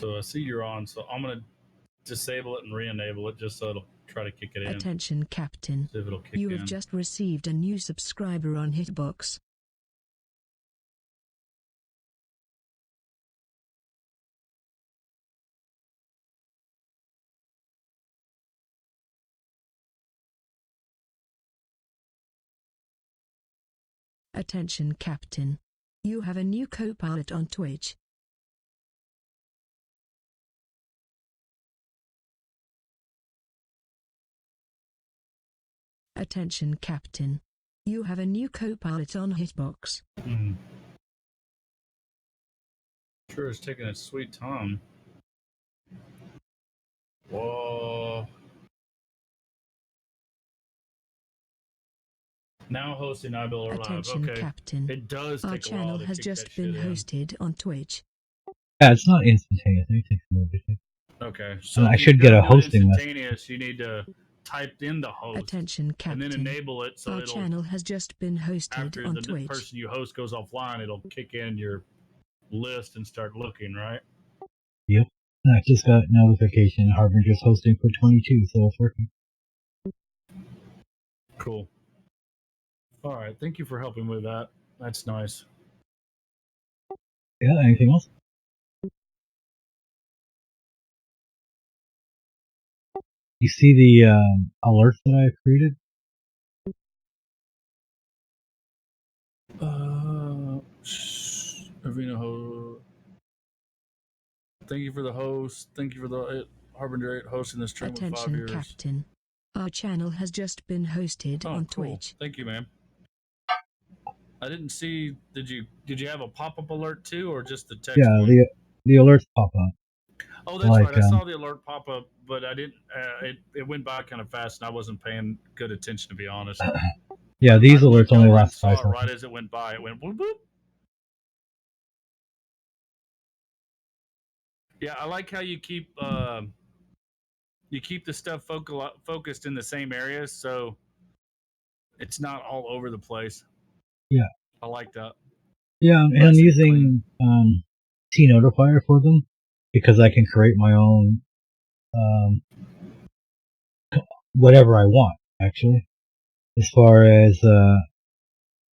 So I see you're on, so I'm going to disable it and re-enable it just so it'll try to kick it in. Attention, Captain. See if it'll kick You in. have just received a new subscriber on Hitbox. Attention, Captain. You have a new co-pilot on Twitch. Attention, Captain. You have a new co-pilot on Hitbox. Sure is taking its sweet time. Whoa. Now hosting iBuilder Live. Attention, Okay. Captain. It does Our take a while channel to has kick just that been shit in. hosted on Twitch. Yeah, it's not instantaneous. It takes a little bit. Okay, so I should get a hosting list. instantaneous. You need to type in the host. Attention, Captain. And then enable it so Our it'll. channel has just been hosted After on the Twitch. person you host goes offline, it'll kick in your list and start looking, right? Yep. I just got notification. Harbinger's hosting for 22, so it's working. Cool. All right, thank you for helping with that. That's nice. Yeah, anything else? You see the alerts that I created? AVINA thank you for the host. Thank you for the Harbinger hosting this stream with 5 Attention, years. Captain. Our channel has just been hosted on cool. Twitch. Thank you, ma'am. I didn't see. Did you have a pop-up alert too, or just the text? Yeah, one? the alerts pop up. Oh, that's right. I saw the alert pop up, but I didn't. It went by kind of fast, and I wasn't paying good attention, to be honest. Yeah, these alerts only last 5 seconds. Right as it went by, it went boop boop. Yeah, I like how you keep the stuff focused in the same areas, so it's not all over the place. Yeah, I like that. Yeah, and I'm using T-Notifier for them because I can create my own whatever I want, actually. As far as the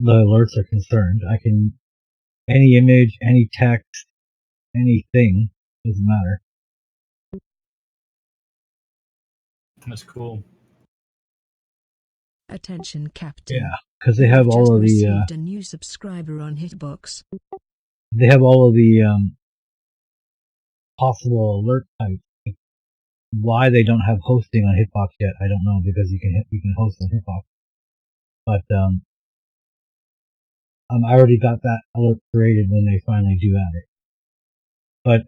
alerts are concerned, I can any image, any text, anything, doesn't matter. That's cool. Attention, Captain. Yeah, because they have all of the. Received a new subscriber on Hitbox. They have all of the possible alert types. Why they don't have hosting on Hitbox yet, I don't know, because you can host on Hitbox. But I already got that alert created when they finally do add it. But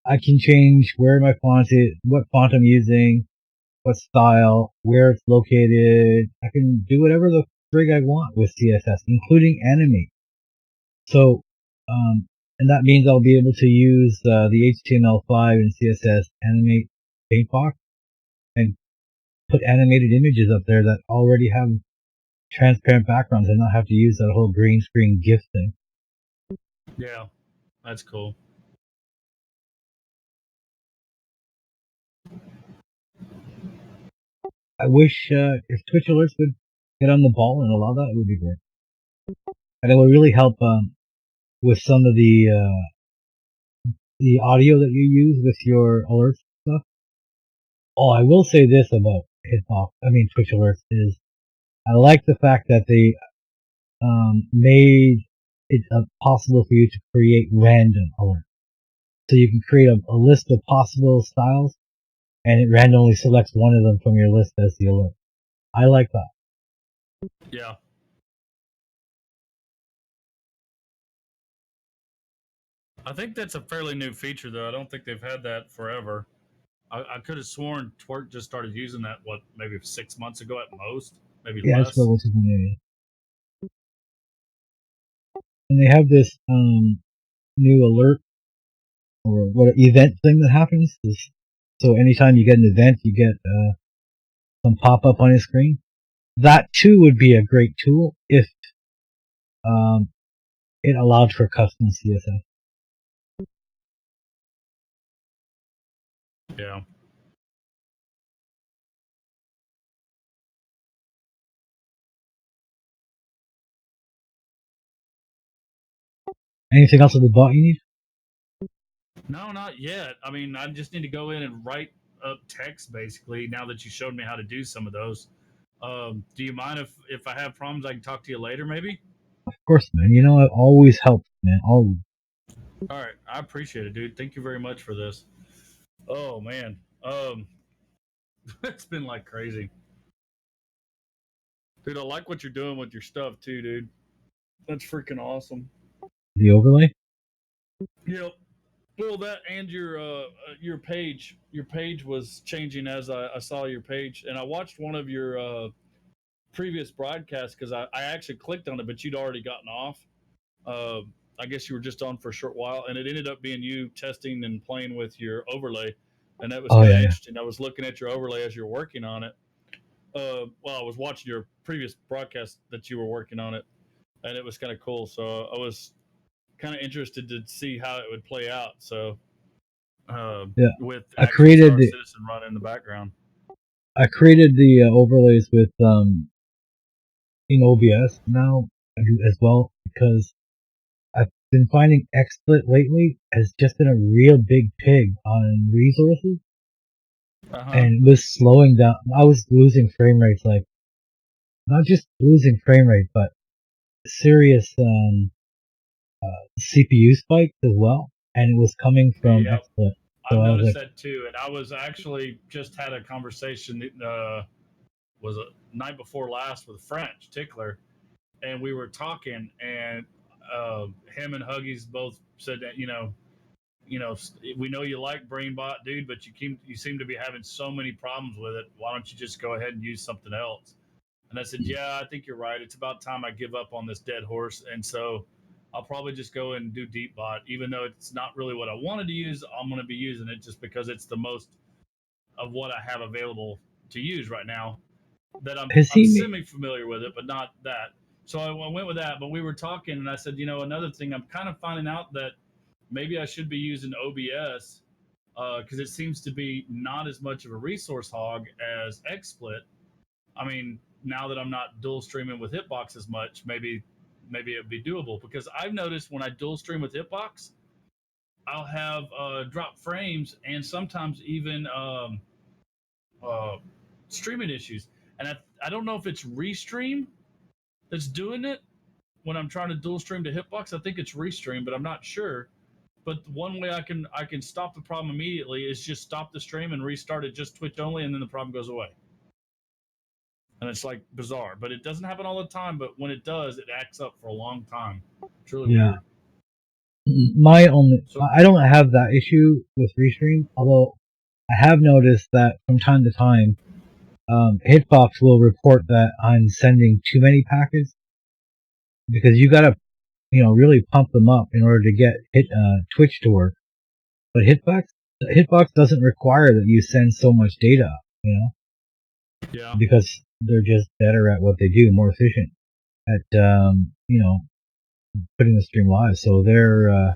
I can change where my font is, what font I'm using, what style, where it's located. I can do whatever the frig I want with CSS, including animate. So, and that means I'll be able to use the HTML5 and CSS animate paint box and put animated images up there that already have transparent backgrounds and not have to use that whole green screen GIF thing. Yeah, that's cool. I wish if Twitch alerts would get on the ball and allow that, it would be great. And it would really help with some of the audio that you use with your alerts stuff. Oh, I will say this about Twitch alerts is I like the fact that they made it possible for you to create random alerts. So you can create a list of possible styles, and it randomly selects one of them from your list as the alert. I like that. Yeah. I think that's a fairly new feature, though. I don't think they've had that forever. I could have sworn Twerk just started using that, maybe 6 months ago at most, maybe less. It's relatively new. And they have this new alert or what event thing that happens. So anytime you get an event, you get some pop-up on your screen. That too would be a great tool if it allowed for custom CSS. Yeah. Anything else with the bot you need? No, not yet. I mean, I just need to go in and write up text basically. Now that you showed me how to do some of those, do you mind if I have problems, I can talk to you later, maybe? Of course, man. You know, it always helps, man. Always. All right, I appreciate it, dude. Thank you very much for this. Oh man, it's been like crazy, dude. I like what you're doing with your stuff too, dude. That's freaking awesome. The overlay? Yep. Well, that and your page was changing as I saw your page, and I watched one of your previous broadcasts because I actually clicked on it, but you'd already gotten off. Uh, I guess you were just on for a short while, and it ended up being you testing and playing with your overlay, and that was Oh kind of yeah, yeah. interesting. I was looking at your overlay as you're working on it. Well, I was watching your previous broadcast that you were working on it, and it was kind of cool. So I was kind of interested to see how it would play out. So Yeah. with I actual created Star the Citizen running in the background. overlays with in OBS now as well because I've been finding XSplit lately has just been a real big pig on resources, and it was slowing down. I was losing frame rates, like not just losing frame rate, but serious CPU spikes as well, and it was coming from Yep. XSplit. So I've I was noticed like, that too, and I was actually just had a conversation. Was a night before last with French Tickler, and we were talking, and him and Huggies both said that we know you like BrainBot, dude, but you seem to be having so many problems with it. Why don't you just go ahead and use something else? And I said, yeah, I think you're right. It's about time I give up on this dead horse, and so I'll probably just go and do DeepBot, even though it's not really what I wanted to use. I'm going to be using it just because it's the most of what I have available to use right now that has I'm he? semi familiar with it, but not that. So I went with that. But we were talking, and I said, another thing, I'm kind of finding out that maybe I should be using OBS because it seems to be not as much of a resource hog as XSplit. I mean, now that I'm not dual streaming with Hitbox as much, maybe it'd be doable because I've noticed when I dual stream with Hitbox, I'll have drop frames and sometimes even uh, streaming issues. And I don't know if it's Restream that's doing it when I'm trying to dual stream to Hitbox. I think it's Restream, but I'm not sure. But one way I can stop the problem immediately is just stop the stream and restart it just Twitch only, and then the problem goes away. And it's like bizarre, but it doesn't happen all the time. But when it does, it acts up for a long time. It's really Yeah. weird. So I don't have that issue with Restream, although I have noticed that from time to time, Hitbox will report that I'm sending too many packets because you gotta, really pump them up in order to get Twitch to work. But Hitbox doesn't require that you send so much data, yeah, because they're just better at what they do, more efficient at, putting the stream live. So their,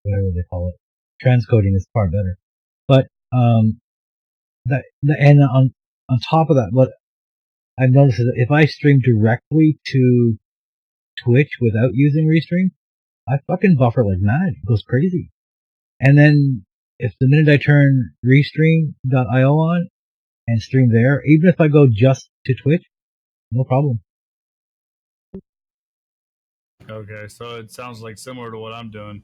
whatever they call it, transcoding is far better. But, and on top of that, what I've noticed is that if I stream directly to Twitch without using Restream, I fucking buffer like mad. It goes crazy. And then if the minute I turn Restream.io on and stream there, even if I go just to Twitch, no problem. okay. So it sounds like similar to what I'm doing.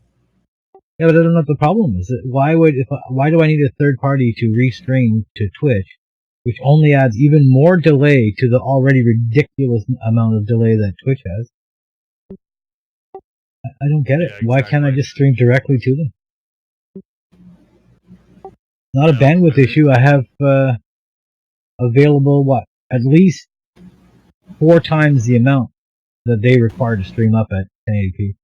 Yeah, but I don't know what the problem is. Why do I need a third party to restream to Twitch, which only adds even more delay to the already ridiculous amount of delay that Twitch has? I don't get it. Yeah, Why can't I exactly. just stream directly to them? Not a Yeah, bandwidth issue. I have available at least 4 times the amount that they require to stream up at 1080p.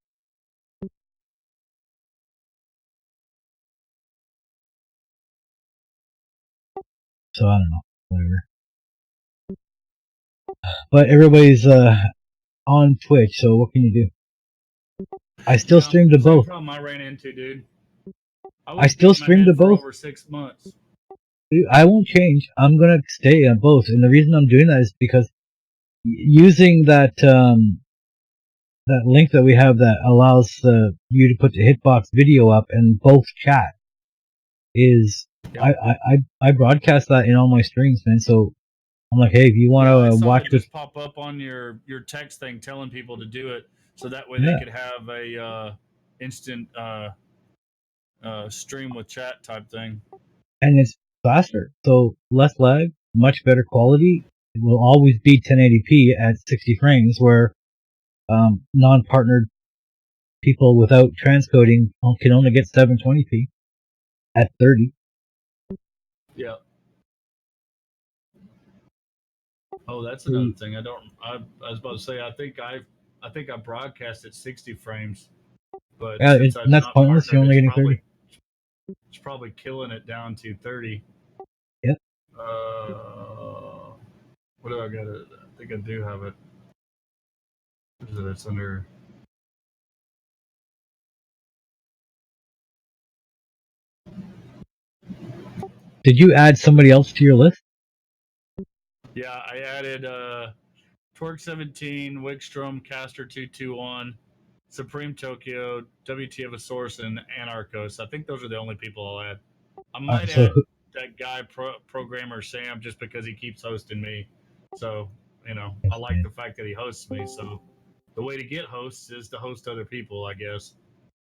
So I don't know, whatever. But everybody's on Twitch, so what can you do? I still stream to Same both. problem I ran into, dude. I still stream to both. For over 6 months. I won't change. I'm gonna stay on both, and the reason I'm doing that is because using that that link that we have that allows you to put the Hitbox video up and both chat is I broadcast that in all my streams, man. So I'm like, hey, if you want to watch it just pop up on your text thing telling people to do it, so that way they could have a instant stream with chat type thing. And it's faster, so less lag, much better quality. It will always be 1080p at 60 frames, where non-partnered people without transcoding can only get 720p at 30. Yeah. Oh, that's another thing. I was about to say. I think I broadcast at 60 frames, but since I'm that's not pointless. partnered, You're only getting 30. It's probably killing it down to 30. Yep. What do I got? I think I do have it. What is it? It's under. Did you add somebody else to your list? Yeah, I added Torque 17, Wigstrom, Caster 221, Supreme Tokyo, WTFosaurus, and Anarchos. I think those are the only people I'll add. I might add that guy, programmer Sam, just because he keeps hosting me. So, I like the fact that he hosts me. So, the way to get hosts is to host other people, I guess.